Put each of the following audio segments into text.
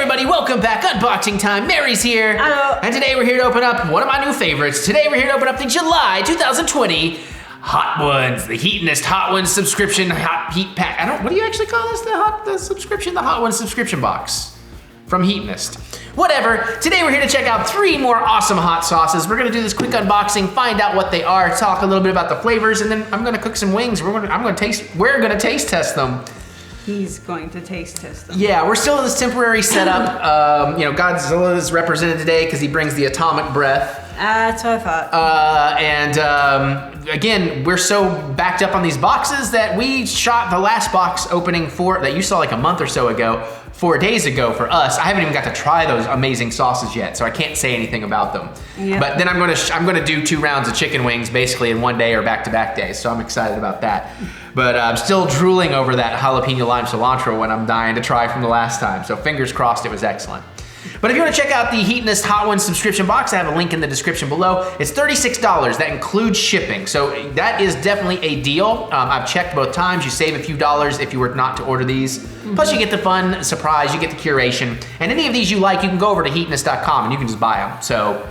everybody, welcome back. Unboxing time. Mary's here. Hello. And today we're here to open up one of my new favorites. Today we're here to open up the July 2020 Hot Ones, the Heatonist Hot Ones subscription heat pack. What do you actually call this? The Hot Ones subscription box from Heatonist. Whatever. Today we're here to check out 3 more awesome hot sauces. We're gonna do this quick unboxing, find out what they are, talk a little bit about the flavors, and then I'm gonna cook some wings. We're gonna taste test them. He's going to taste test them. Yeah, we're still in this temporary setup. Godzilla is represented today because he brings the atomic breath. That's what I thought. Again, we're so backed up on these boxes that we shot the last box opening that you saw like a month or so ago, 4 days ago for us. I haven't even got to try those amazing sauces yet, so I can't say anything about them. Yep. But then I'm gonna do 2 rounds of chicken wings basically in one day or back-to-back days, so I'm excited about that. But I'm still drooling over that jalapeno lime cilantro when I'm dying to try from the last time, so fingers crossed it was excellent. But if you want to check out the Heatonist Hot Ones subscription box, I have a link in the description below. It's $36. That includes shipping. So that is definitely a deal. I've checked both times. You save a few dollars if you were not to order these. Plus you get the fun surprise, you get the curation. And any of these you like, you can go over to heatonist.com and you can just buy them. So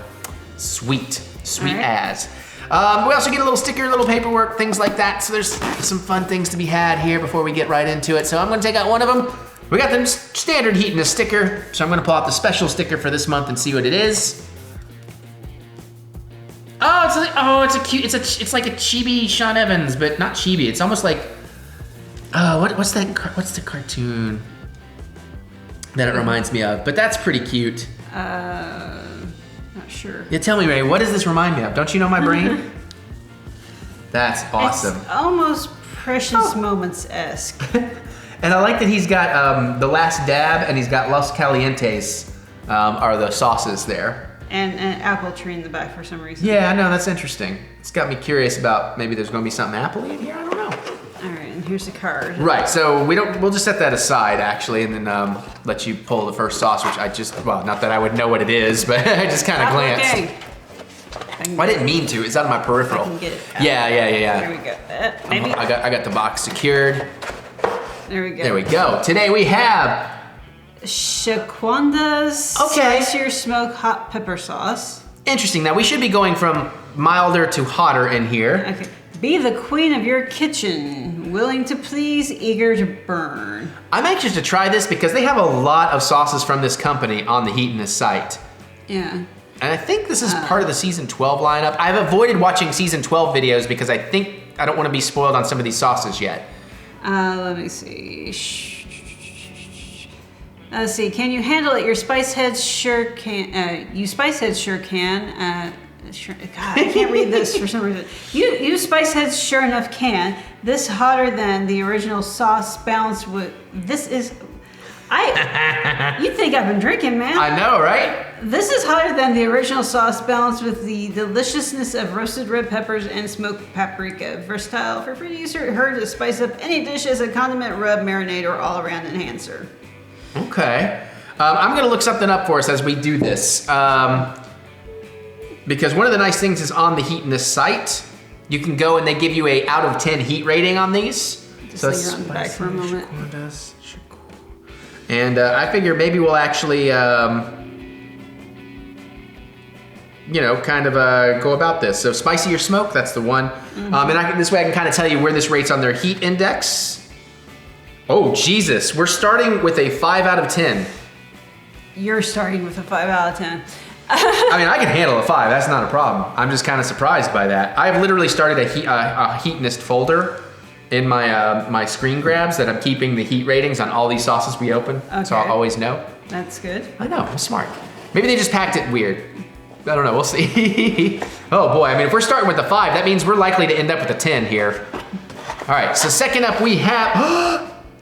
sweet as. We also get a little sticker, a little paperwork, things like that. So there's some fun things to be had here before we get right into it. So I'm gonna take out one of them. We got the standard Heatonist sticker, so I'm gonna pull out the special sticker for this month and see what it is. It's like a chibi Sean Evans, but not chibi. It's almost like, what's the cartoon that it reminds me of? But that's pretty cute. Not sure. Yeah, tell me, Ray, what does this remind me of? Don't you know my brain? That's awesome. It's almost Precious Moments-esque. And I like that he's got the Last Dab and he's got Los Calientes are the sauces there. And an apple tree in the back for some reason. Yeah, I know, that's interesting. It's got me curious about maybe there's gonna be something appley in here, I don't know. All right, and here's the card. Right, so we'll just set that aside actually and then let you pull the first sauce, which not that I would know what it is, but I just kind of glanced. Okay. I didn't mean to, it's on my peripheral. I can get it out. Yeah. There we go. Maybe. I got the box secured. There we go. There we go. Today we have Shaquanda's Spicier Smoke Hot Pepper Sauce. Interesting. Now we should be going from milder to hotter in here. Okay. Be the queen of your kitchen, willing to please, eager to burn. I'm anxious to try this because they have a lot of sauces from this company on the Heatonist site. Yeah. And I think this is part of the season 12 lineup. I've avoided watching season 12 videos because I don't want to be spoiled on some of these sauces yet. Let me see. Let's see. Can you handle it? Your spice heads sure can. You spice heads sure can. God, I can't read this for some reason. You spice heads sure enough can. This hotter than the original sauce balanced with. This is. You think I've been drinking, man? I know, right? This is hotter than the original sauce, balanced with the deliciousness of roasted red peppers and smoked paprika. Versatile for free user, heard to spice up any dish as a condiment, rub, marinade, or all-around enhancer. Okay. I'm gonna look something up for us as we do this. Because one of the nice things is on the Heatonist site, you can go and they give you a out of 10 heat rating on these. Just linger on the back for a moment. And I figure maybe we'll actually, kind of go about this. So spicy or smoke, that's the one. And this way I can kind of tell you where this rates on their heat index. Oh, Jesus, we're starting with a 5 out of 10. You're starting with a 5 out of 10. I mean, I can handle a 5, that's not a problem. I'm just kind of surprised by that. I've literally started a Heatonist folder in my screen grabs that I'm keeping the heat ratings on all these sauces we open, so I'll always know. That's good. I know, I'm smart. Maybe they just packed it weird. I don't know, we'll see. Oh boy, I mean, if we're starting with the 5, that means we're likely to end up with a 10 here. All right, so second up we have,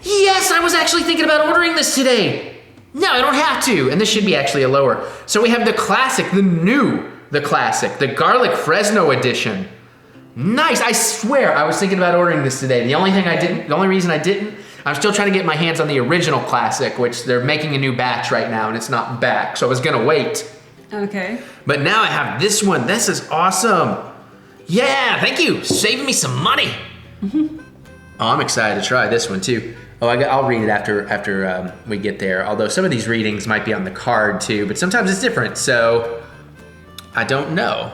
yes, I was actually thinking about ordering this today. No, I don't have to, and this should be actually a lower. So we have the classic, the garlic Fresno edition. Nice, I swear I was thinking about ordering this today. The only reason I didn't, I'm still trying to get my hands on the original classic, which they're making a new batch right now and it's not back, so I was gonna wait. Okay. But now I have this one, this is awesome. Yeah, thank you, saving me some money. Oh, I'm excited to try this one too. I'll read it after we get there. Although some of these readings might be on the card too, but sometimes it's different. So I don't know.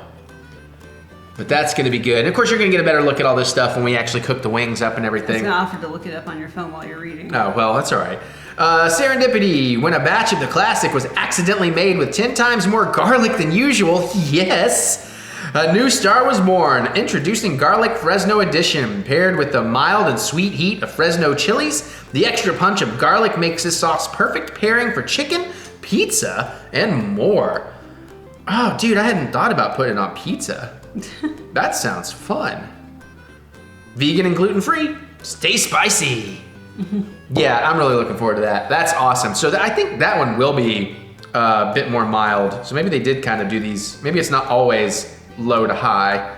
But that's going to be good. And of course, you're going to get a better look at all this stuff when we actually cook the wings up and everything. It's not offered to look it up on your phone while you're reading. Oh, well, that's all right. Serendipity. When a batch of the classic was accidentally made with 10 times more garlic than usual, yes, a new star was born. Introducing Garlic Fresno Edition. Paired with the mild and sweet heat of Fresno chilies, the extra punch of garlic makes this sauce perfect pairing for chicken, pizza, and more. Oh, dude, I hadn't thought about putting it on pizza. That sounds fun. Vegan and gluten-free. Stay spicy. Yeah, I'm really looking forward to that. That's awesome. So I think that one will be a bit more mild. So maybe they did kind of do these. Maybe it's not always low to high.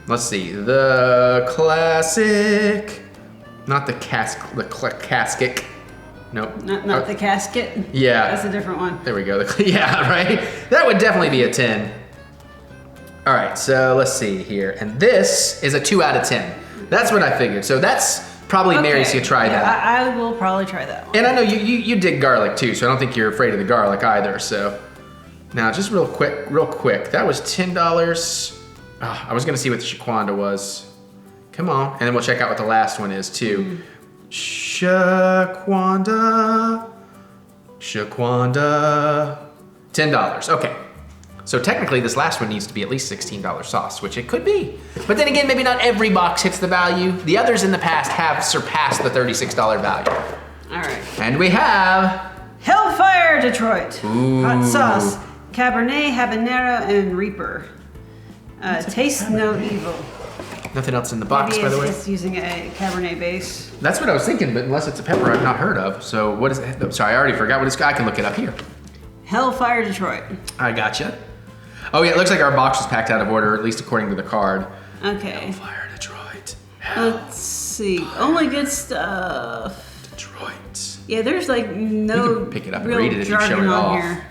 Let's see. The classic. Not the casket. Nope. Not the casket? Yeah. That's a different one. There we go. Yeah, right? That would definitely be a 10. All right, so let's see here. And this is a 2 out of 10. That's what I figured. So that's probably Mary's gonna try that. I will probably try that one. And I know you dig garlic too, so I don't think you're afraid of the garlic either. So now just real quick. That was $10. Oh, I was gonna see what the Shaquanda was. Come on, and then we'll check out what the last one is too. Shaquanda. $10. Okay. So technically this last one needs to be at least $16 sauce, which it could be. But then again, maybe not every box hits the value. The others in the past have surpassed the $36 value. All right. And we have Hellfire Detroit. Ooh. Hot sauce. Cabernet, habanero, and Reaper. Taste no evil. nothing else in the box, Maybe by the way. it's using a Cabernet base. That's what I was thinking, but unless it's a pepper I've not heard of. So what is it? Oh, sorry, I already forgot what it's. I can look it up here. Hellfire Detroit. I gotcha. Oh yeah, it looks like our box was packed out of order, at least according to the card. Okay. Hellfire Detroit. Let's see. Only good stuff. Detroit. Yeah, there's like no You can pick it up and real read it if you show jargon it on off. here.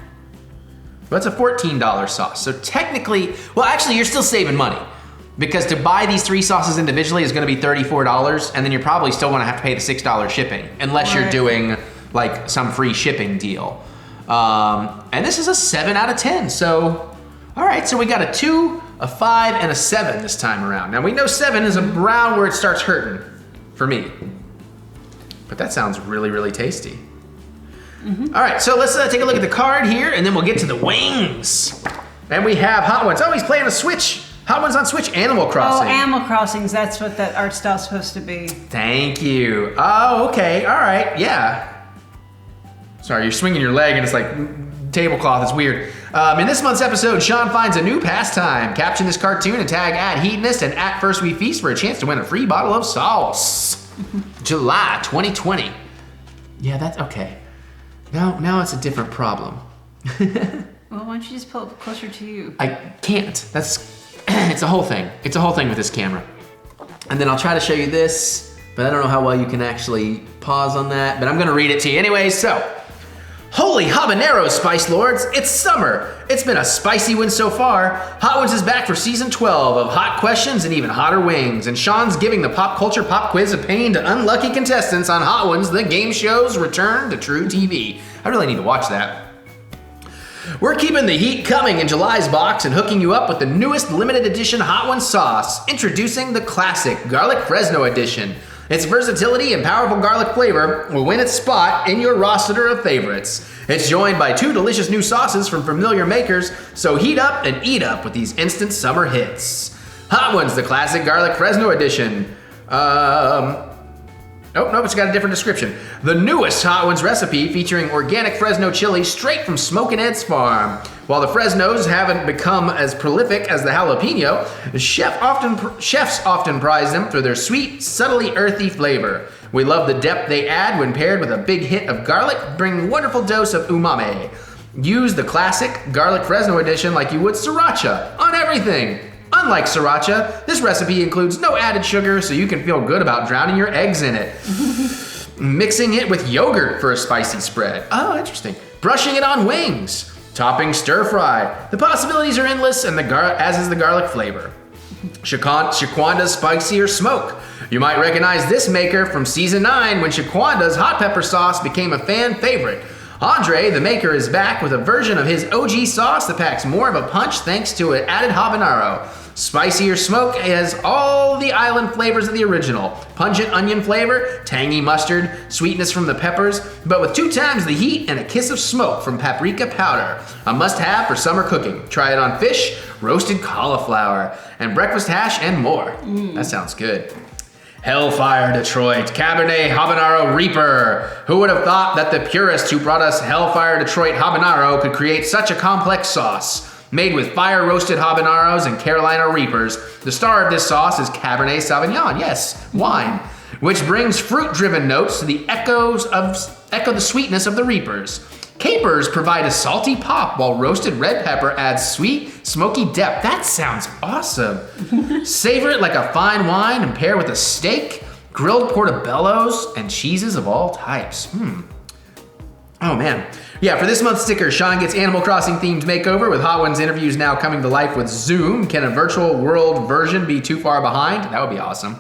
But it's a $14 sauce. So technically, well, actually, you're still saving money. Because to buy these 3 sauces individually is gonna be $34, and then you're probably still gonna have to pay the $6 shipping, unless you're doing like some free shipping deal. And this is a 7 out of 10, so, all right, so we got a 2, a 5, and a 7 this time around. Now we know 7 is around where it starts hurting, for me. But that sounds really, really tasty. Mm-hmm. All right, so let's take a look at the card here, and then we'll get to the wings. And we have Hot Ones. Oh, he's playing a Switch. Hot Ones on Switch, Animal Crossing. Oh, Animal Crossings, that's what that art style's supposed to be. Thank you. Oh, okay, all right, yeah. Sorry, you're swinging your leg and it's like tablecloth, it's weird. In this month's episode, Sean finds a new pastime. Caption this cartoon and tag @Heatonist and @FirstWeFeast for a chance to win a free bottle of sauce. July 2020. Yeah, that's okay. Now it's a different problem. Well, why don't you just pull it closer to you? I can't. It's a whole thing. It's a whole thing with this camera. And then I'll try to show you this, but I don't know how well you can actually pause on that, but I'm gonna read it to you anyway. So, holy habanero, Spice Lords, it's summer. It's been a spicy one so far. Hot Ones is back for season 12 of hot questions and even hotter wings. And Sean's giving the pop culture pop quiz opinion to unlucky contestants on Hot Ones, the game show's return to true TV. I really need to watch that. We're keeping the heat coming in July's box and hooking you up with the newest limited edition Hot Ones sauce, introducing the classic Garlic Fresno Edition. Its versatility and powerful garlic flavor will win its spot in your roster of favorites. It's joined by 2 delicious new sauces from familiar makers, so heat up and eat up with these instant summer hits. Hot Ones, the classic Garlic Fresno Edition. Oh, no, it's got a different description. The newest Hot Ones recipe featuring organic Fresno chili straight from Smokin' Ed's farm. While the Fresnos haven't become as prolific as the jalapeno, chefs often prize them for their sweet, subtly earthy flavor. We love the depth they add when paired with a big hit of garlic, bringing a wonderful dose of umami. Use the classic Garlic Fresno Edition like you would sriracha on everything. Unlike sriracha, this recipe includes no added sugar, so you can feel good about drowning your eggs in it. Mixing it with yogurt for a spicy spread. Oh, interesting. Brushing it on wings. Topping stir fry. The possibilities are endless, and as is the garlic flavor. Shaquanda's spicy or smoke. You might recognize this maker from season 9 when Shaquanda's hot pepper sauce became a fan favorite. Andre, the maker, is back with a version of his OG sauce that packs more of a punch thanks to an added habanero. Spicier smoke has all the island flavors of the original. Pungent onion flavor, tangy mustard, sweetness from the peppers, but with 2 times the heat and a kiss of smoke from paprika powder. A must-have for summer cooking. Try it on fish, roasted cauliflower, and breakfast hash and more. That sounds good. Hellfire Detroit Cabernet Habanero Reaper. Who would have thought that the purist who brought us Hellfire Detroit Habanero could create such a complex sauce? Made with fire-roasted habaneros and Carolina Reapers, the star of this sauce is Cabernet Sauvignon, yes, wine, which brings fruit-driven notes to the echo the sweetness of the Reapers. Capers provide a salty pop, while roasted red pepper adds sweet, smoky depth. That sounds awesome. Savor it like a fine wine and pair with a steak, grilled portobellos, and cheeses of all types. Oh man. Yeah, for this month's sticker, Sean gets Animal Crossing themed makeover with Hot Ones interviews now coming to life with Zoom. Can a virtual world version be too far behind? That would be awesome.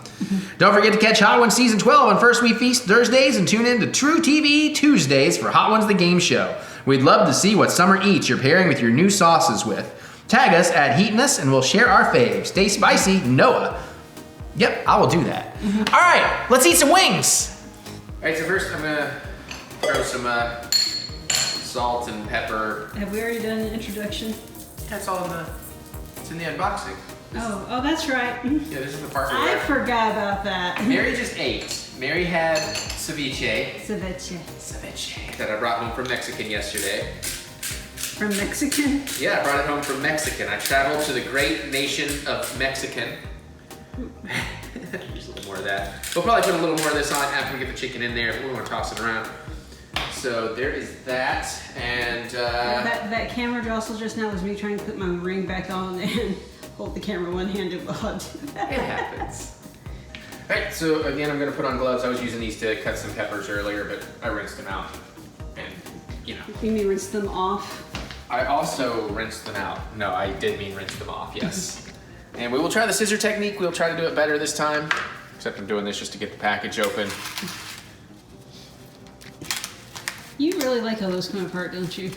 Don't forget to catch Hot Ones Season 12 on First We Feast Thursdays and tune in to True TV Tuesdays for Hot Ones the Game Show. We'd love to see what summer eats you're pairing with your new sauces with. Tag us at Heatonist and we'll share our faves. Stay spicy, Noah. Yep, I will do that. All right, let's eat some wings. All right, so first I'm gonna throw some salt and pepper. Have we already done an introduction? That's all it's in the unboxing. Oh, that's right. Yeah, this is the part where I forgot about that. Mary just ate. Mary had ceviche. Ceviche. That I brought home from Mexican yesterday. From Mexican? Yeah, I brought it home from Mexican. I traveled to the great nation of Mexican. Just a little more of that. We'll probably put a little more of this on after we get the chicken in there if we want to toss it around. So there is that, and that camera jostle just now was me trying to put my ring back on and hold the camera one-handed while I do that. It happens. All right, so again, I'm gonna put on gloves. I was using these to cut some peppers earlier, but I rinsed them out, and you know. You mean rinse them off? I also rinsed them out. No, I did mean rinse them off, yes. And we will try the scissor technique. We'll try to do it better this time, except I'm doing this just to get the package open. You really like how those come apart, don't you?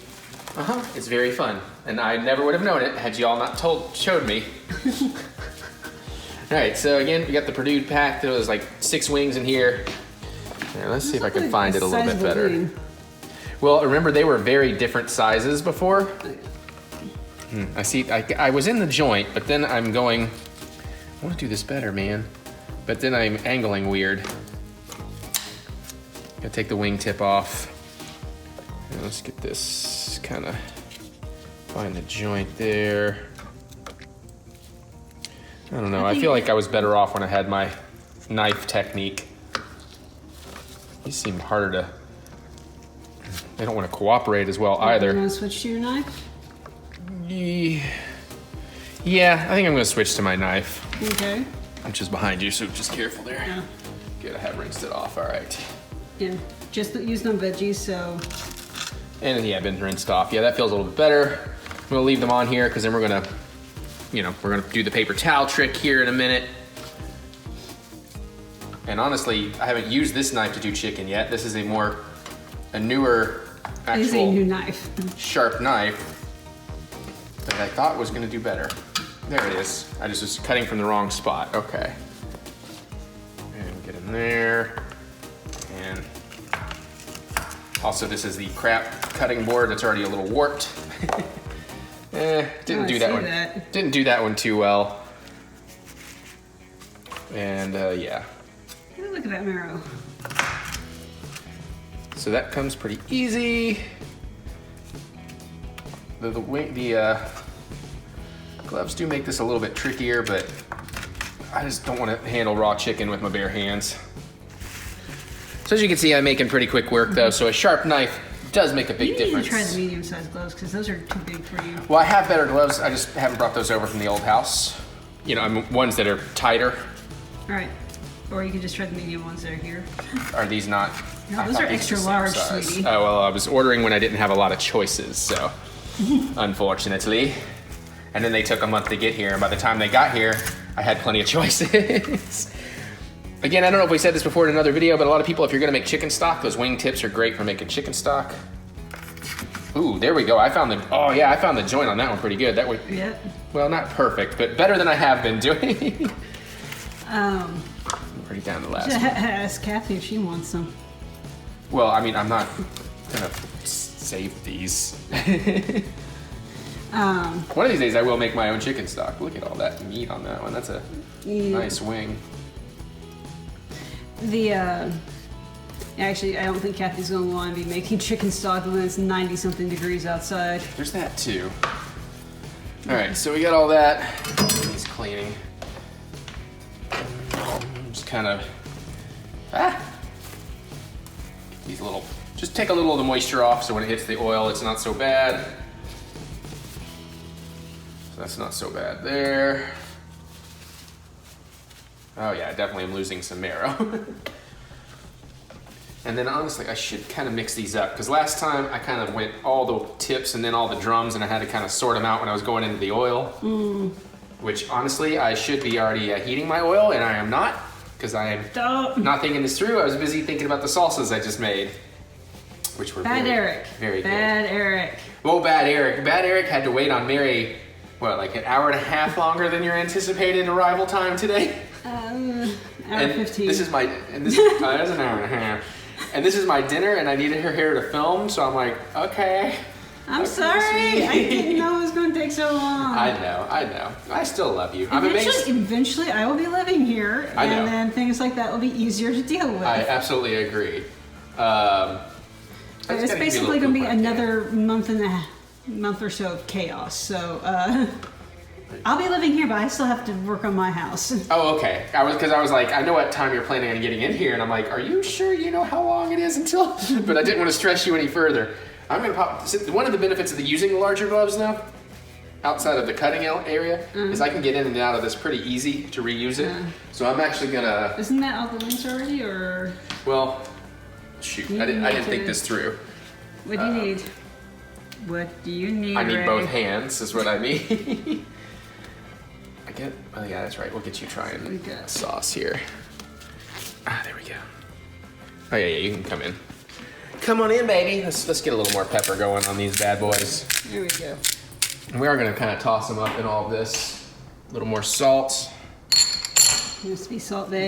Uh-huh, it's very fun. And I never would have known it had you all not showed me. All right, so again, we got the Purdue pack. There was like 6 wings in here. Now, let's see if I can find it a little bit better. Wing. Well, remember they were very different sizes before. I see, I was in the joint, but then I'm going, I want to do this better, man. But then I'm angling weird. Gotta take the wing tip off. And let's get this kind of, find the joint there. I don't know, I feel like I was better off when I had my knife technique. These seem harder to, they don't want to cooperate as well either. You want to switch to your knife? Yeah, I think I'm gonna switch to my knife. Okay. Which is behind you, so just careful there. Yeah. Good, I have rinsed it off, all right. Yeah, just used on veggies, so. And yeah, been rinsed off. Yeah, that feels a little bit better. I'm gonna leave them on here because then we're gonna, we're gonna do the paper towel trick here in a minute. And honestly, I haven't used this knife to do chicken yet. This is a newer, It is a new knife. sharp knife that I thought was gonna do better. There it is. I just was cutting from the wrong spot. Okay. And get in there. And also, this is the crap cutting board that's already a little warped. Didn't do that one. Didn't do that one too well. And yeah. Hey, look at that marrow. So that comes pretty easy. The gloves do make this a little bit trickier, but I just don't want to handle raw chicken with my bare hands. So as you can see, I'm making pretty quick work though, so a sharp knife does make a big difference. You need to try the medium-sized gloves because those are too big for you. Well, I have better gloves. I just haven't brought those over from the old house. Ones that are tighter. All right. Or you can just try the medium ones that are here. Are these not? No, those are extra large, sweetie. Oh, well, I was ordering when I didn't have a lot of choices, so unfortunately. And then they took a month to get here, and by the time they got here, I had plenty of choices. Again, I don't know if we said this before in another video, but a lot of people, if you're gonna make chicken stock, those wing tips are great for making chicken stock. Ooh, there we go. I found the joint on that one pretty good. That way, Yep. well, not perfect, but better than I have been doing. Already down the last one. Ask Kathy if she wants some. Well, I mean, I'm not gonna save these. One of these days I will make my own chicken stock. Look at all that meat on that one. That's a nice wing. Actually, I don't think Kathy's going to want to be making chicken stock when it's 90-something degrees outside. There's that too. All right, so we got all that. He's cleaning. Just kind of, these little, just take a little of the moisture off so when it hits the oil, it's not so bad. So that's not so bad there. Oh yeah, I definitely am losing some marrow. And then honestly, I should kind of mix these up because last time I kind of went all the tips and then all the drums and I had to kind of sort them out when I was going into the oil. Which honestly, I should be already heating my oil and I am not because I am not thinking this through. I was busy thinking about the salsas I just made, which were Bad Eric. Very Bad good. Eric. Oh, Bad Eric. Bad Eric had to wait on Mary, what, like an hour and a half longer than your anticipated arrival time today? Hour 15. This is my, and this is, that's an hour and a half. And this is my dinner, and I needed her here to film, so I'm like, okay. I'm sorry. I didn't know it was going to take so long. I know. I still love you. I'm amazed. Eventually, I will be living here, I know. and then things like that will be easier to deal with. I absolutely agree. It's basically going to be another month or so of chaos. So I'll be living here, but I still have to work on my house. Oh, okay. I was like, I know what time you're planning on getting in here, and I'm like, are you sure you know how long it is until? But I didn't want to stress you any further. I'm gonna pop. One of the benefits of using the larger gloves now, outside of the cutting area, is I can get in and out of this pretty easy to reuse it. So I'm actually gonna. Isn't that all the links already, or? Well, shoot, I didn't think this through. What do you need? What do you need? I need Ray? both hands. Is what I need. Oh yeah, that's right. We'll get you trying sauce here. There we go. Oh yeah, you can come in. Come on in, baby. Let's get a little more pepper going on these bad boys. There we go. And we are gonna kind of toss them up in all of this. A little more salt. Must be Salt Bay.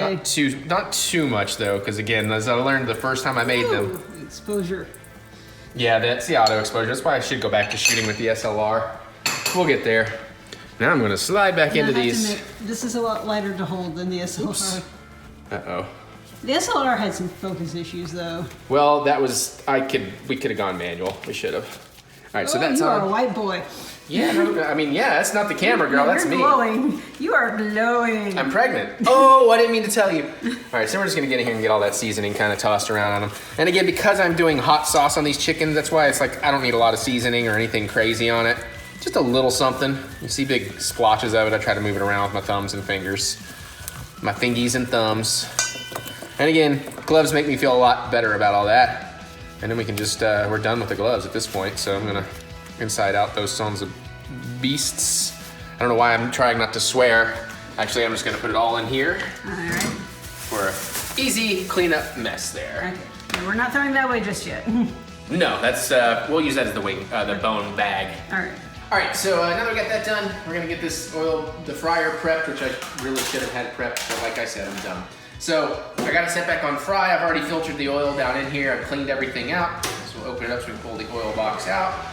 Not too much though, because again, as I learned the first time I made them. Exposure. Yeah, that's the auto exposure. That's why I should go back to shooting with the SLR. We'll get there. Now I'm gonna slide back into these. This is a lot lighter to hold than the SLR. Oops. Uh-oh. The SLR had some focus issues though. Well, that was, we could have gone manual. We should have. All right, so that's you on. are a white boy. Yeah, I mean, yeah, that's not the camera, girl. That's me. You're glowing. You are glowing. I'm pregnant. Oh, I didn't mean to tell you. All right, so we're just gonna get in here and get all that seasoning kind of tossed around on them. And again, because I'm doing hot sauce on these chickens, that's why it's like I don't need a lot of seasoning or anything crazy on it. Just a little something. You see big splotches of it. I try to move it around with my thumbs and fingers. My fingies and thumbs. And again, gloves make me feel a lot better about all that. And then we can just, we're done with the gloves at this point. So I'm gonna inside out those sons of beasts. I don't know why I'm trying not to swear. Actually, I'm just gonna put it all in here. All right. For an easy cleanup mess there. Okay. No, we're not throwing that away just yet. No, that's, we'll use that as the the bone bag. All right. All right, so now that we got that done, we're gonna get this the fryer prepped, which I really should have had prepped, but like I said, I'm done. So I got it set back on fry. I've already filtered the oil down in here. I've cleaned everything out. So we'll open it up so we can pull the oil box out.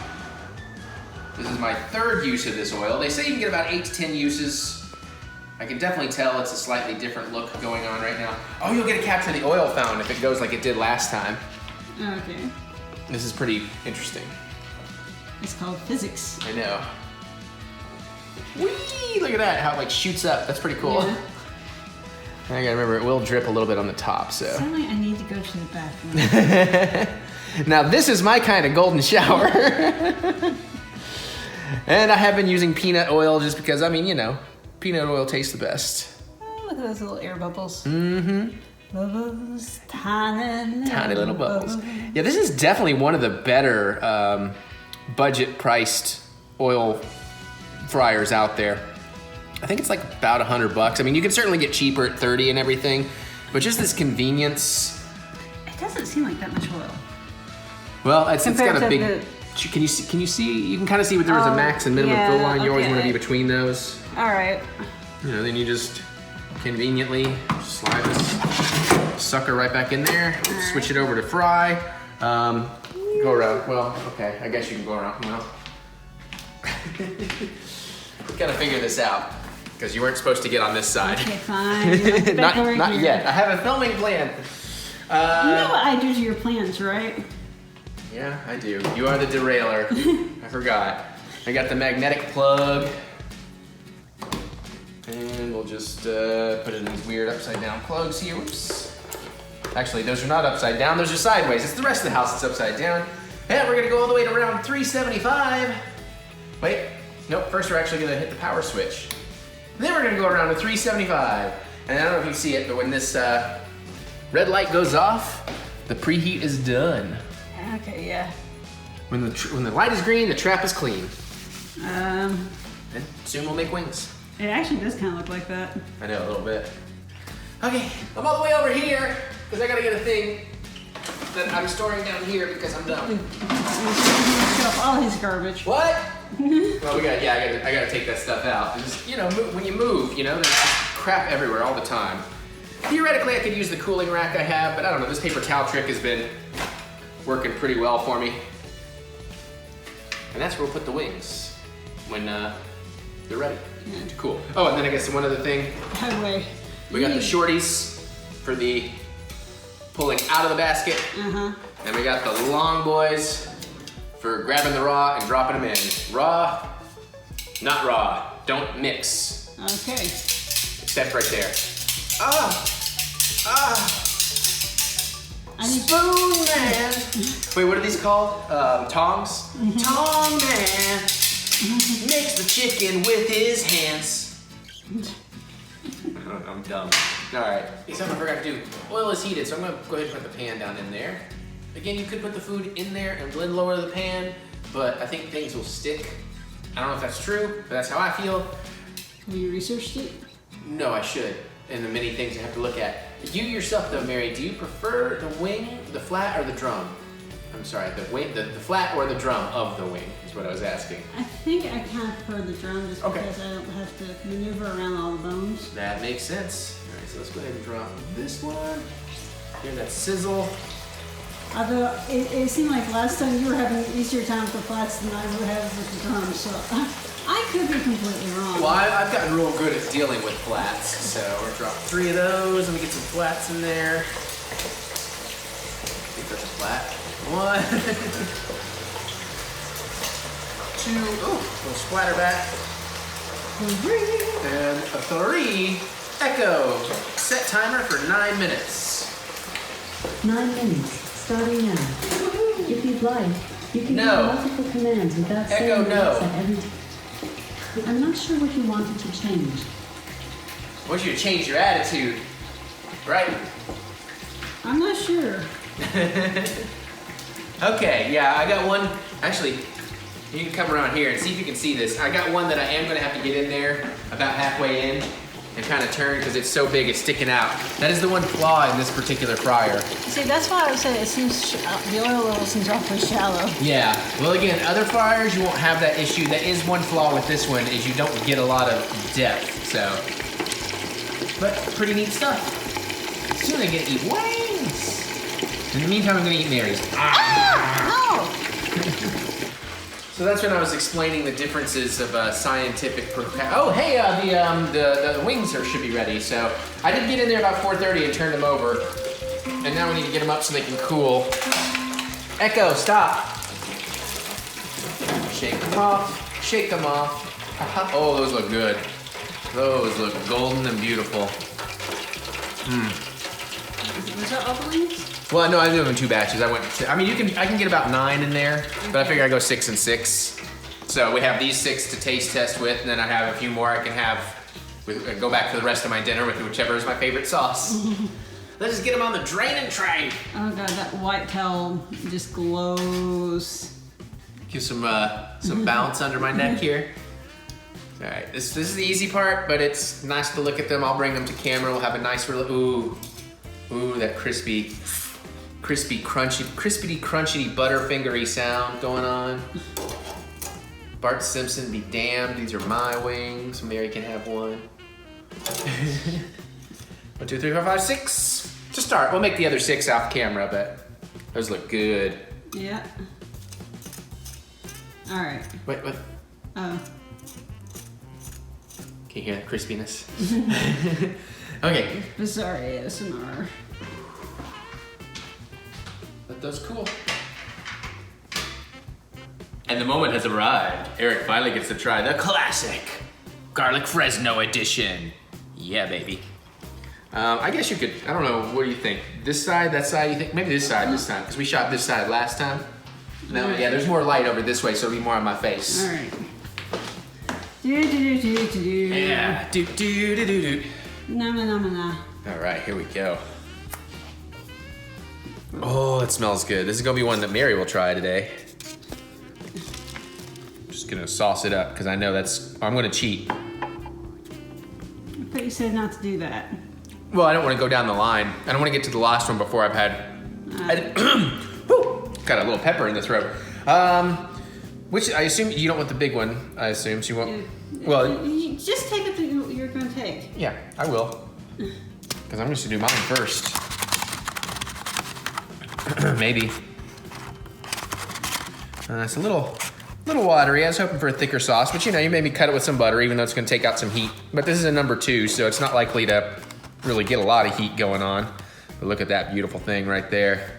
This is my third use of this oil. They say you can get about 8 to 10 uses. I can definitely tell it's a slightly different look going on right now. Oh, you'll get to capture the oil fountain if it goes like it did last time. Okay. This is pretty interesting. It's called physics. I know. Whee! Look at that, how it like shoots up. That's pretty cool. Yeah. And I gotta remember, it will drip a little bit on the top, so. Suddenly I need to go to the bathroom. Now this is my kind of golden shower. And I have been using peanut oil just because, I mean, you know, peanut oil tastes the best. Oh, look at those little air bubbles. Mm-hmm. Bubbles, tiny Little bubbles. Yeah, this is definitely one of the better budget-priced oil fryers out there. I think it's like about $100. I mean, you can certainly get cheaper at 30 and everything. But just this convenience. It doesn't seem like that much oil. Well, it's got Compared a to big. the- Can you see? You can kind of see what there was a max and minimum fill line. You always want to be between those. All right. You know, then you just conveniently slide this sucker right back in there. Switch it over to fry. Go around. Well, okay. I guess you can go around. Well, we gotta figure this out because you weren't supposed to get on this side. Okay, fine. not yet. I have a filming plan. You know what I do to your plans, right? Yeah, I do. You are the derailer. I forgot. I got the magnetic plug. And we'll just put it in these weird upside down plugs here. Whoops. Actually, those are not upside down, those are sideways. It's the rest of the house that's upside down. And we're gonna go all the way to around 375. Wait, nope, first we're actually gonna hit the power switch. Then we're gonna go around to 375. And I don't know if you see it, but when this red light goes off, the preheat is done. Okay, yeah. When the light is green, the trap is clean. Um, And soon we'll make wings. it actually does kind of look like that. I know, a little bit. Okay, I'm all the way over here because I gotta get a thing that I'm storing down here because I'm dumb. Show off all his garbage. What? Well, I gotta take that stuff out. Just, you know, when you move, you know, there's crap everywhere all the time. Theoretically, I could use the cooling rack I have, but I don't know. This paper towel trick has been working pretty well for me. And that's where we'll put the wings when they're ready. Cool. Oh, and then I guess one other thing. Highway. We got the shorties for the pulling out of the basket. Uh-huh. And we got the long boys for grabbing the raw and dropping them in. Raw, not raw. Don't mix. Okay. Except right there. I need Spoon man. Wait, what are these called? Tongs? Tong man makes the chicken with his hands. I'm dumb. All right, something I forgot to do. Oil is heated, so I'm gonna go ahead and put the pan down in there. Again, you could put the food in there and blend lower the pan, but I think things will stick. I don't know if that's true, but that's how I feel. Have you researched it? No, I should. And the many things I have to look at. You yourself though, Mary, do you prefer the wing, the flat, or the drum? I'm sorry, the wing, the flat or the drum of the wing is what I was asking. I think I kind of prefer the drum just Okay. because I don't have to maneuver around all the bones. That makes sense. All right, so let's go ahead and drop this one. Hear that sizzle. Although it seemed like last time you were having an easier time with the flats than I would have with the drums, so I could be completely wrong. Well, I've gotten real good at dealing with flats, so we're drop 3 of those, and we get some flats in there. I think that's a flat. 1, 2, oh, little splatter back. And a 3, echo. Set timer for 9 minutes. 9 minutes, starting now. If you'd like, you can No. do multiple commands without Echo, saying no. Alexa every time. I'm not sure what you wanted to change. I want you to change your attitude, right? I'm not sure. Okay, yeah, I got one. Actually, you can come around here and see if you can see this. I got one that I am gonna have to get in there about halfway in and kind of turn because it's so big it's sticking out. That is the one flaw in this particular fryer. See, that's why I was saying it seems the oil level seems awfully shallow. Yeah, well again, other fryers you won't have that issue. That is one flaw with this one is you don't get a lot of depth, so. But pretty neat stuff. Soon I'm gonna eat wings. In the meantime, I'm gonna eat Mary's. No! So that's when I was explaining the differences of scientific. Oh, hey, the wings should be ready. So I did get in there about 4:30 and turned them over, and now we need to get them up so they can cool. Echo, stop. Shake them off. Shake them off. Oh, those look good. Those look golden and beautiful. Was that all the wings? Well, no, I did them in 2 batches. I can get about 9 in there, but I figure I go 6 and 6. So we have these 6 to taste test with, and then I have a few more I can have go back for the rest of my dinner with whichever is my favorite sauce. Let's just get them on the draining train. Oh god, that white towel just glows. Give some bounce under my neck here. All right, this is the easy part, but it's nice to look at them. I'll bring them to camera. We'll have a nice ooh. Ooh, that crispy, crunchy, crispity, butterfingery sound going on. Bart Simpson be damned, these are my wings. Mary can have one. 1, 2, 3, 4, 5, 6. To start, we'll make the other 6 off camera, but those look good. Yeah. All right. Wait, what? Oh. Can you hear that crispiness? Okay. Bizarre ASMR. But those cool. And the moment has arrived. Eric finally gets to try the classic garlic Fresno edition. Yeah, baby. I guess you could, I don't know, what do you think? This side, that side, you think? Maybe this side this time, because we shot this side last time. No, yeah, there's more light over this way, so it'll be more on my face. All right. Do. Yeah, do. Nah. All right, here we go. Oh, it smells good. This is gonna be one that Mary will try today. Just gonna sauce it up, because I know I'm gonna cheat. I thought you said not to do that. Well, I don't want to go down the line. I don't want to get to the last one before I've had. Got a little pepper in the throat. Which I assume you don't want the big one. I assume so you won't. Well, You just take it that you're going to take. yeah, I will. Because I'm just gonna do mine first. Maybe. It's a little watery. I was hoping for a thicker sauce, but you know, you made me cut it with some butter, even though it's gonna take out some heat. But this is a number 2, so it's not likely to really get a lot of heat going on. But look at that beautiful thing right there.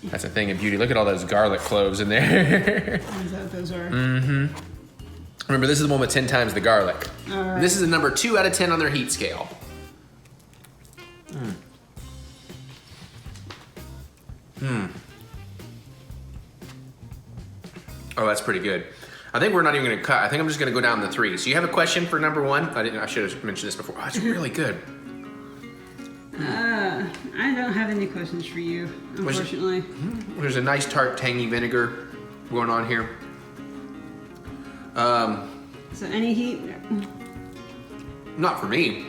That's a thing of beauty. Look at all those garlic cloves in there. Is that what those are? Mm-hmm. Remember, this is the one with 10 times the garlic. All right. This is a number 2 out of 10 on their heat scale. Oh, that's pretty good. I think we're not even gonna cut. I think I'm just gonna go down the 3. So you have a question for number 1? I should have mentioned this before. Oh, it's really good. I don't have any questions for you, unfortunately. There's a nice tart, tangy vinegar going on here. So any heat? Not for me,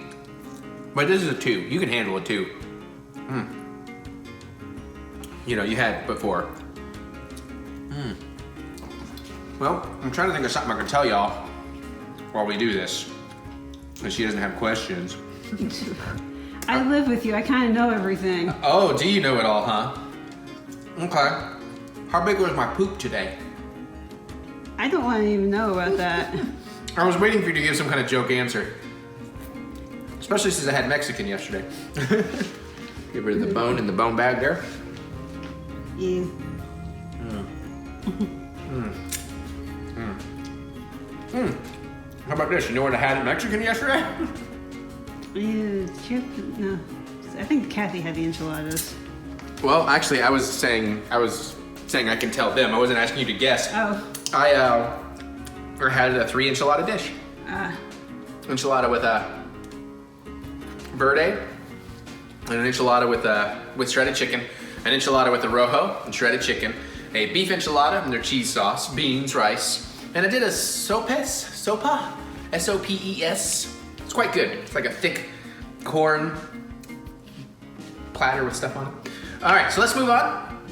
but this is a 2. You can handle a 2. You know, you had before. Well, I'm trying to think of something I can tell y'all while we do this, and she doesn't have questions. I live with you. I kind of know everything. Oh, do you know it all, huh? Okay. How big was my poop today? I don't want to even know about that. I was waiting for you to give some kind of joke answer. Especially since I had Mexican yesterday. Get rid of the bone in the bone bag there. Yeah. How about this? You know what I had at Mexican yesterday? No. I think Kathy had the enchiladas. Well, actually, I was saying I can tell them. I wasn't asking you to guess. Oh. I had a 3 enchilada dish. Enchilada with a verde, and an enchilada with shredded chicken, an enchilada with a rojo and shredded chicken, a beef enchilada and their cheese sauce, beans, rice, and I did a sopa, S-O-P-E-S. It's quite good. It's like a thick corn platter with stuff on it. All right, so let's move on.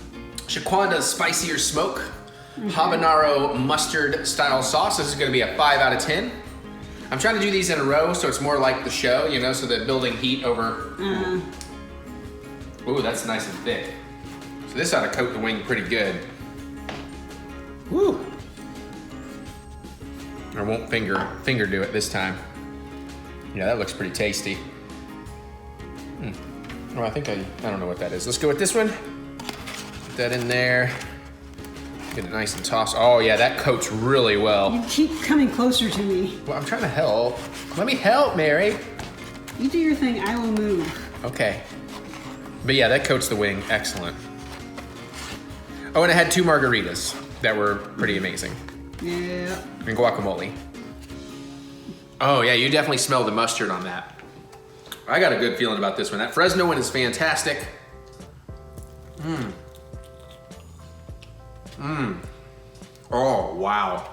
Shaquanda's Spicier Smoke habanero mustard style sauce. This is gonna be a 5 out of 10. I'm trying to do these in a row so it's more like the show, you know, so that building heat over. Ooh, that's nice and thick. So this ought to coat the wing pretty good. Woo. I won't finger do it this time. Yeah, that looks pretty tasty. Oh, I think I don't know what that is. Let's go with this one. Put that in there. Get it nice and tossed. Oh yeah, that coats really well. You keep coming closer to me. Well, I'm trying to help. Let me help, Mary. You do your thing, I will move. Okay. But yeah, that coats the wing. Excellent. Oh, and I had 2 margaritas that were pretty amazing. Yeah. And guacamole. Oh yeah, you definitely smell the mustard on that. I got a good feeling about this one. That Fresno one is fantastic. Oh, wow.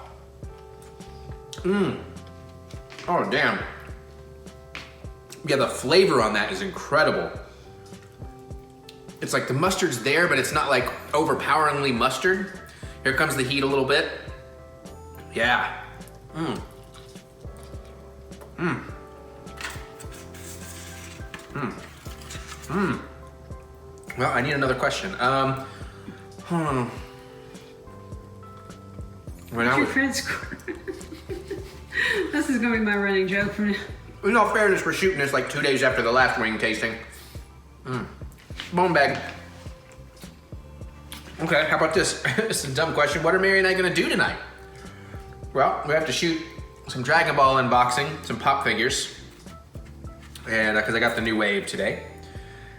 Oh, damn. Yeah, the flavor on that is incredible. It's like the mustard's there, but it's not like overpoweringly mustard. Here comes the heat a little bit. Yeah. Well, I need another question. What's your credit score? This is gonna be my running joke from now. In all fairness, we're shooting this like 2 days after the last wing tasting. Bone bag. Okay, how about this? This is a dumb question. What are Mary and I gonna do tonight? Well, we have to shoot some Dragon Ball unboxing, some pop figures, and because I got the new wave today,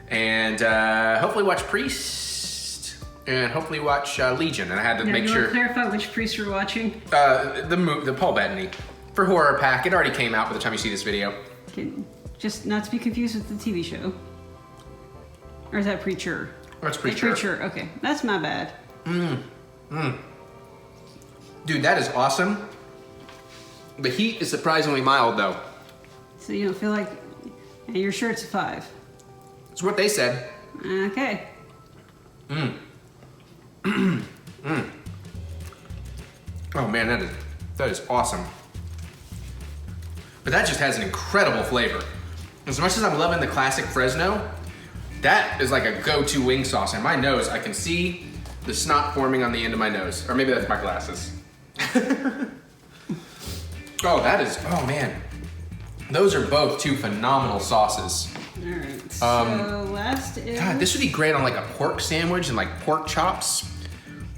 and hopefully watch Priest, and hopefully watch Legion. And I had to make you sure. Want to clarify which Priest you're watching? The Paul Bettany for Horror Pack. It already came out by the time you see this video. Okay, just not to be confused with the TV show. Or is that Preacher? That's Preacher. Preacher. Okay, that's my bad. Dude, that is awesome. The heat is surprisingly mild though. So you don't feel like, and your shirt's a 5. That's what they said. Okay. Oh man, that is awesome. But that just has an incredible flavor. As much as I'm loving the classic Fresno, that is like a go-to wing sauce. And my nose, I can see the snot forming on the end of my nose. Or maybe that's my glasses. Oh man. Those are both 2 phenomenal sauces. All right, so last is... God, this would be great on like a pork sandwich and like pork chops.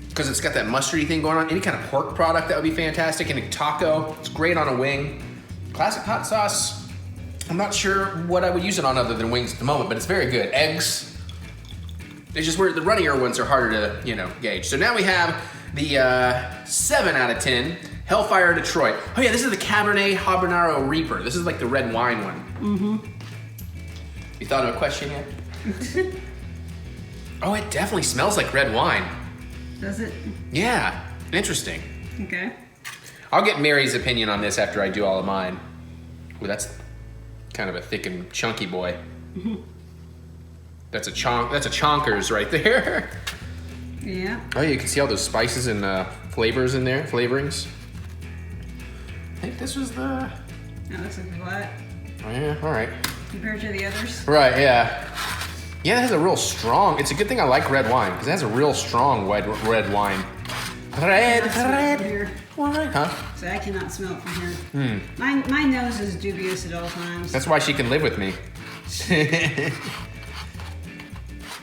Because it's got that mustardy thing going on. Any kind of pork product, that would be fantastic. Any taco, it's great on a wing. Classic hot sauce, I'm not sure what I would use it on other than wings at the moment, but it's very good. Eggs, it's just where the runnier ones are harder to, gauge. So now we have the 7 out of 10 Hellfire Detroit. Oh yeah, this is the Cabernet Habanero Reaper. This is like the red wine one. You thought of a question yet? Oh, it definitely smells like red wine. Does it? Yeah, interesting. Okay. I'll get Mary's opinion on this after I do all of mine. Ooh, that's kind of a thick and chunky boy. That's a chonkers right there. Yeah. Oh, you can see all those spices and flavors in there, flavorings. I think this was the... That looks like a lot. Oh, yeah, all right. Compared to the others? Right, yeah. Yeah, it has a real strong... It's a good thing I like red wine, because it has a real strong red wine. Red wine, huh? So I cannot smell it from here. My nose is dubious at all times. That's why she can live with me.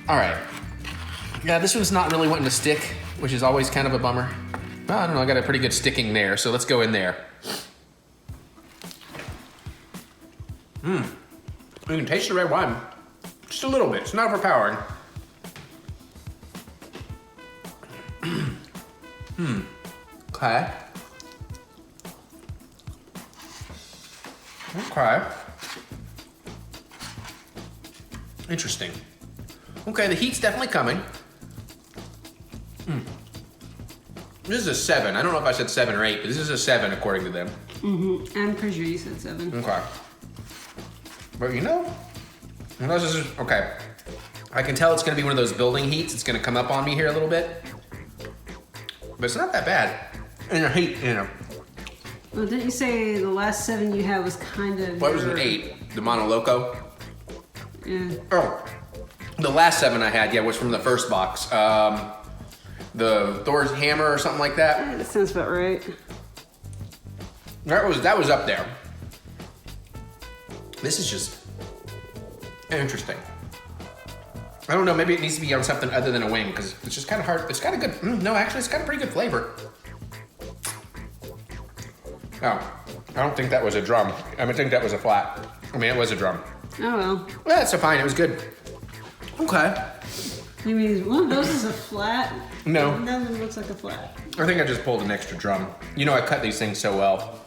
All right. Yeah, this one's not really wanting to stick, which is always kind of a bummer. Well, I don't know, I got a pretty good sticking there, so let's go in there. You can taste the red wine. Just a little bit, it's not overpowering. Okay. Okay. Interesting. Okay, the heat's definitely coming. This is a 7. I don't know if I said 7 or 8, but this is a 7 according to them. I'm pretty sure you said 7. Okay. But unless this is, okay. I can tell it's gonna be one of those building heats. It's gonna come up on me here a little bit. But it's not that bad. And the heat, Well, didn't you say the last 7 you had was kind of... What was an 8? The Mono Loco? Yeah. Oh, the last 7 I had, was from the first box. The Thor's Hammer or something like that. That sounds about right. That was up there. This is just interesting. I don't know, maybe it needs to be on something other than a wing, because it's just kind of hard. It's got a good, no, actually, it's got a pretty good flavor. Oh, I don't think that was a drum. I think that was a flat. It was a drum. Oh well. Well, that's fine, it was good. Okay. I mean, one of those is a flat. No. None of them looks like a flat. I think I just pulled an extra drum. I cut these things so well.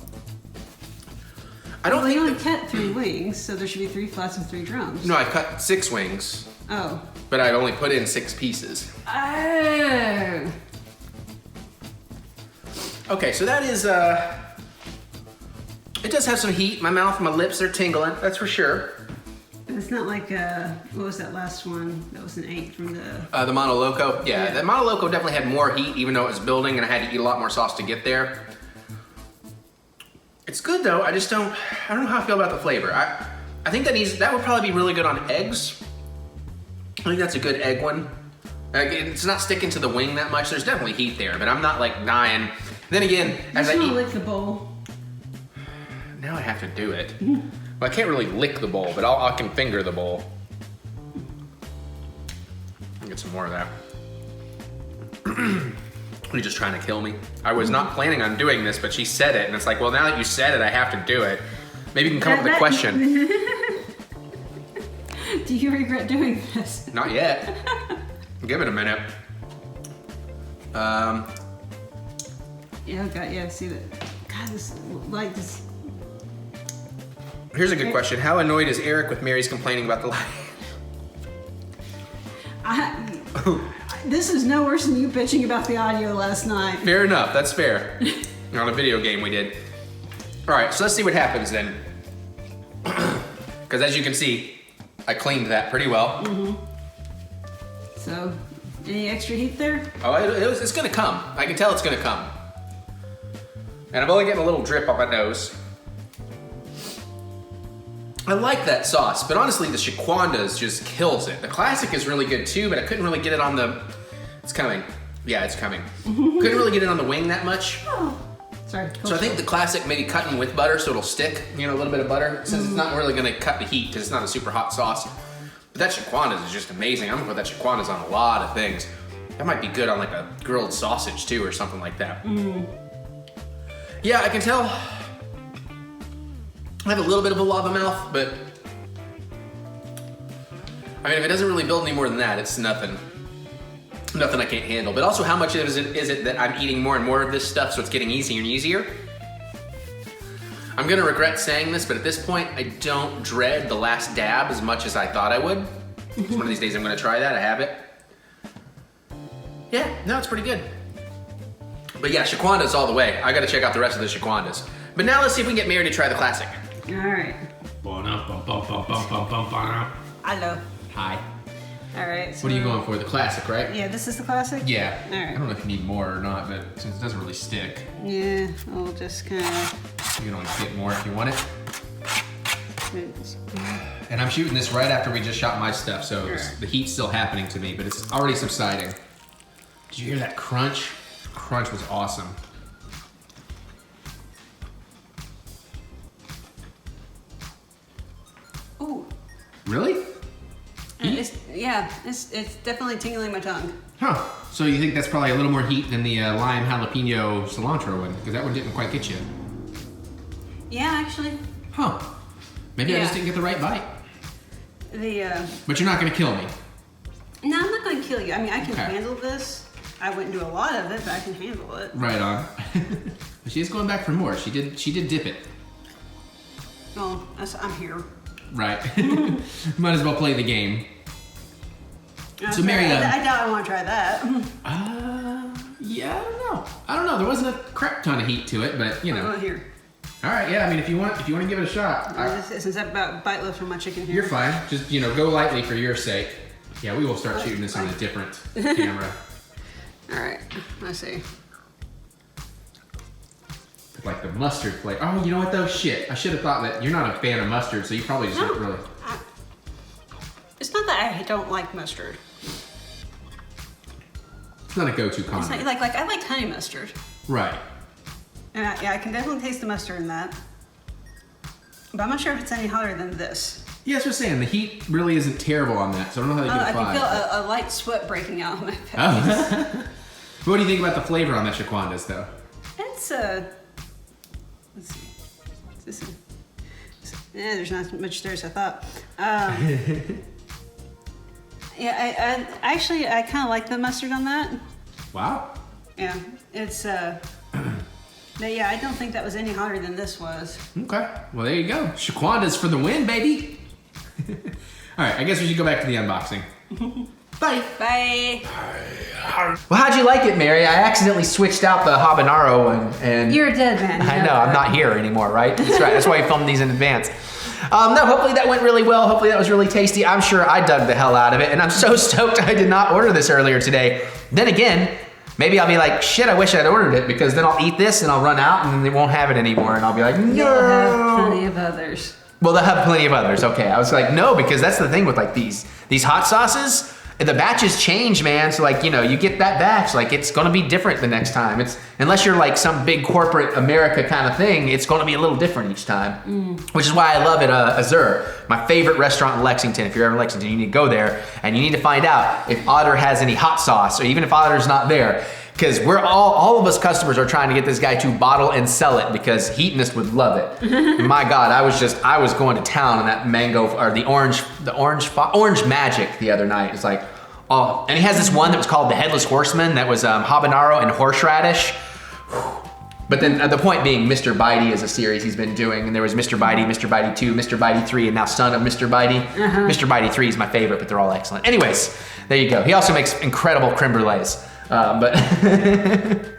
I don't think you only cut 3 wings, so there should be 3 flats and 3 drums. No, I cut 6 wings. Oh. But I only put in 6 pieces. Oh. Okay, so that is, it does have some heat. My mouth and my lips are tingling, that's for sure. It's not like, what was that last one? That was an 8 from the... The Mono Loco? Yeah, the Mono Loco definitely had more heat even though it was building and I had to eat a lot more sauce to get there. It's good though, I don't know how I feel about the flavor. I think that would probably be really good on eggs. I think that's a good egg one. It's not sticking to the wing that much. There's definitely heat there, but I'm not like dying. Then again, as I eat... lick the bowl. Now I have to do it. Well, I can't really lick the bowl, but I can finger the bowl. I'll get some more of that. Are you just trying to kill me? I was not planning on doing this, but she said it, and it's like, well, now that you said it, I have to do it. Maybe you can come up with a question. Do you regret doing this? Not yet. Give it a minute. Yeah, God, yeah, see that. God, this light just... Here's a good question. How annoyed is Eric with Mary's complaining about the light? This is no worse than you bitching about the audio last night. Fair enough, that's fair. On a video game we did. All right, so let's see what happens then. Because as you can see, I cleaned that pretty well. So, any extra heat there? Oh, it's gonna come. I can tell it's gonna come. And I'm only getting a little drip on my nose. I like that sauce, but honestly, the Shaquandas just kills it. The classic is really good too, but I couldn't really get it on the... It's coming. Yeah, it's coming. Couldn't really get it on the wing that much. Oh, sorry. So I think the classic maybe cutting with butter so it'll stick, you know, a little bit of butter, since it's not really gonna cut the heat because it's not a super hot sauce. But that Shaquandas is just amazing. I'm gonna put that Shaquandas on a lot of things. That might be good on like a grilled sausage too or something like that. Yeah, I can tell. I have a little bit of a lava mouth, but I mean, if it doesn't really build any more than that, it's nothing. Nothing I can't handle. But also, how much is it that I'm eating more and more of this stuff, so it's getting easier and easier? I'm gonna regret saying this, but at this point, I don't dread the last dab as much as I thought I would. One of these days, I'm gonna try that. I have it. Yeah, no, it's pretty good. But yeah, Shaquandas all the way. I gotta check out the rest of the Shaquandas. But now let's see if we can get Mary to try the classic. All right. Hello. Hi. All right. So What are you going for? The classic, right? Yeah, this is the classic? Yeah. All right. I don't know if you need more or not, but since it doesn't really stick, Yeah, we'll just kind of... you can always get more if you want it. And I'm shooting this right after we just shot my stuff, so the heat's still happening to me, but it's already subsiding. Did you hear that crunch? Crunch was awesome. Ooh. Really? It's definitely tingling my tongue. Huh. So you think that's probably a little more heat than the lime jalapeno cilantro one, because that one didn't quite get you. Yeah, actually. Huh. Maybe I just didn't get the right bite. But you're not gonna kill me. No, I'm not gonna kill you. I mean, I can handle this. I wouldn't do a lot of it, but I can handle it. Right on. She is going back for more. She did dip it. Well, I'm here. Right. Might as well play the game. So Mary, I doubt I want to try that. Yeah, I don't know. There wasn't a crap ton of heat to it, but you know. Here. All right, yeah. I mean, if you want to give it a shot. Since I about bite lift from my chicken here. You're fine. Just go lightly for your sake. Yeah, we will start shooting this on a different camera. All right. Let's see. Like the mustard flavor. Oh, you know what though? Shit. I should have thought that you're not a fan of mustard, so you probably just don't really. It's not that I don't like mustard. It's not a go-to condiment. It's like I like honey mustard. Right. And I can definitely taste the mustard in that. But I'm not sure if it's any hotter than this. Yeah, that's what I'm saying. The heat really isn't terrible on that, so I don't know how they get a 5. I can feel a light sweat breaking out on my face. Oh. What do you think about the flavor on the Shaquandas, though? It's let's see. Yeah, there's not much there as I thought. Yeah, I kind of like the mustard on that. Wow. Yeah, it's but yeah, I don't think that was any hotter than this was. Okay, well there you go. Shaquandas for the win, baby. All right, I guess we should go back to the unboxing. Bye. Bye. Well, how'd you like it, Mary? I accidentally switched out the habanero and you're a dead man. I know, I'm not here anymore, right? That's right. That's why I filmed these in advance. No, hopefully that went really well. Hopefully that was really tasty. I'm sure I dug the hell out of it, and I'm so stoked I did not order this earlier today. Then again, maybe I'll be like, shit, I wish I'd ordered it, because then I'll eat this and I'll run out and they won't have it anymore, and I'll be like, no. You'll have plenty of others. Well, they'll have plenty of others. Okay, I was like, no, because that's the thing with like these hot sauces. The batches change, man. So like, you know, you get that batch, like it's gonna be different the next time. It's unless you're like some big corporate America kind of thing, it's gonna be a little different each time. Which is why I love it, Azur, my favorite restaurant in Lexington. If you're ever in Lexington, you need to go there and you need to find out if Otter has any hot sauce, or even if Otter's not there. Because we're all of us customers are trying to get this guy to bottle and sell it, because Heatonist would love it. My God, I was going to town on that mango, or the orange magic the other night. It's like, oh, and he has this one that was called the Headless Horseman that was habanero and horseradish. But then the point being, Mr. Bitey is a series he's been doing, and there was Mr. Bitey, Mr. Bitey 2, Mr. Bitey 3, and now Son of Mr. Bitey. Mr. Bitey 3 is my favorite, but they're all excellent. Anyways, there you go. He also makes incredible creme brulees. But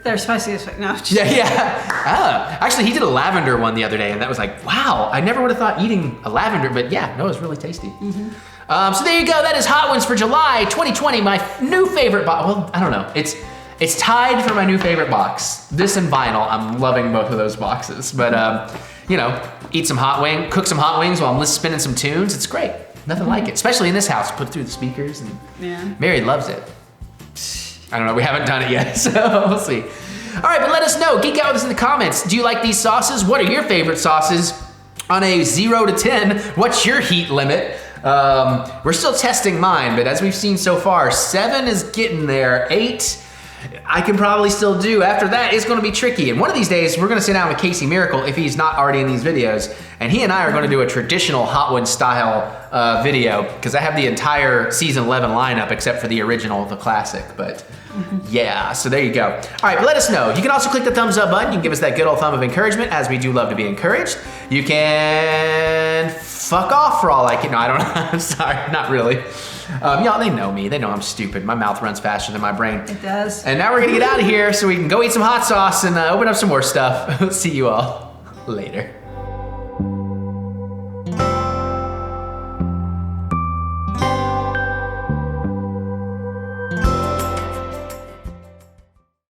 They're spicy as fuck. No, yeah. Actually, he did a lavender one the other day, and that was like, wow, I never would have thought eating a lavender, but yeah, no, it was really tasty. So there you go. That is Hot Ones for July 2020. My new favorite box. Well, I don't know. It's tied for my new favorite box. This and vinyl. I'm loving both of those boxes. But you know, cook some hot wings while I'm spinning some tunes. It's great. Nothing like it, especially in this house. Put it through the speakers, and Mary loves it. I don't know, we haven't done it yet, so we'll see. All right, but let us know. Geek out with us in the comments. Do you like these sauces? What are your favorite sauces? On a 0 to 10, what's your heat limit? We're still testing mine, but as we've seen so far, 7 is getting there. 8, I can probably still do. After that, it's gonna be tricky. And one of these days, we're gonna sit down with Casey Miracle, if he's not already in these videos, and he and I are gonna do a traditional Hot Ones style video, because I have the entire season 11 lineup except for the original, the classic, but yeah, so there you go. All right, but let us know. You can also click the thumbs up button. You can give us that good old thumb of encouragement, as we do love to be encouraged. You can fuck off for all I can. No, I don't know. I'm sorry, not really. Y'all, they know me. They know I'm stupid. My mouth runs faster than my brain. It does. And now we're gonna get out of here so we can go eat some hot sauce and open up some more stuff. See you all later.